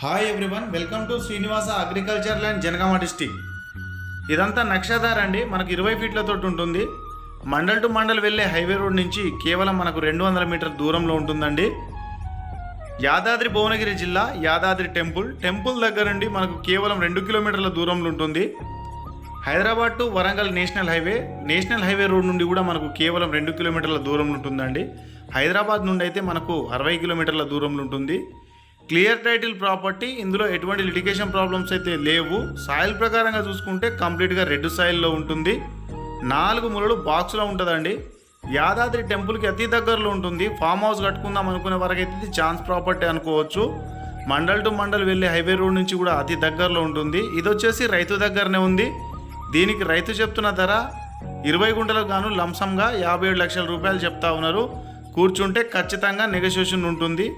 Hi everyone, welcome to Srinivasa agriculture land Jangaon district. ఇదంతా నక్షదార్ అండి. మనకు 20 ఫీట్లతో ఉంటుంది. మండల్ టు మండల్ వెళ్ళే హైవే రోడ్ నుంచి కేవలం మనకు 200 మీటర్ల దూరంలో ఉంటుందండి. యాదాద్రి భువనగిరి జిల్లా యాదాద్రి టెంపుల్ దగ్గర నుండి మనకు కేవలం 2 కిలోమీటర్ల దూరంలో ఉంటుంది. Hyderabad to Warangal national highway road నుండి కూడా మనకు కేవలం 2 కిలోమీటర్ల దూరంలో ఉంటుందండి. హైదరాబాద్ నుండి అయితే మనకు 60 కిలోమీటర్ల దూరంలో ఉంటుంది. Clear title property. ఇందులో ఎటువంటి లిటిగేషన్ ప్రాబ్లమ్స్ అయితే లేవు. సాయిల్ ప్రకారంగా చూసుకుంటే కంప్లీట్గా రెడ్ సాయిల్లో ఉంటుంది. 4 మూలలు బాక్స్లో ఉంటుందండి. యాదాద్రి టెంపుల్కి అతి దగ్గరలో ఉంటుంది. ఫామ్ హౌస్ కట్టుకుందాం అనుకునే వరకైతే ఇది ఛాన్స్ ప్రాపర్టీ అనుకోవచ్చు. మండల్ టు మండల్ వెళ్ళే హైవే రోడ్ నుంచి కూడా అతి దగ్గరలో ఉంటుంది. ఇది వచ్చేసి రైతు దగ్గరనే ఉంది. దీనికి రైతు చెప్తున్న ధర 20 గుంటలకు గాను లంసంగా 57 లక్షల రూపాయలు చెప్తా ఉన్నారు. కూర్చుంటే ఖచ్చితంగా నెగోషియేషన్ ఉంటుంది.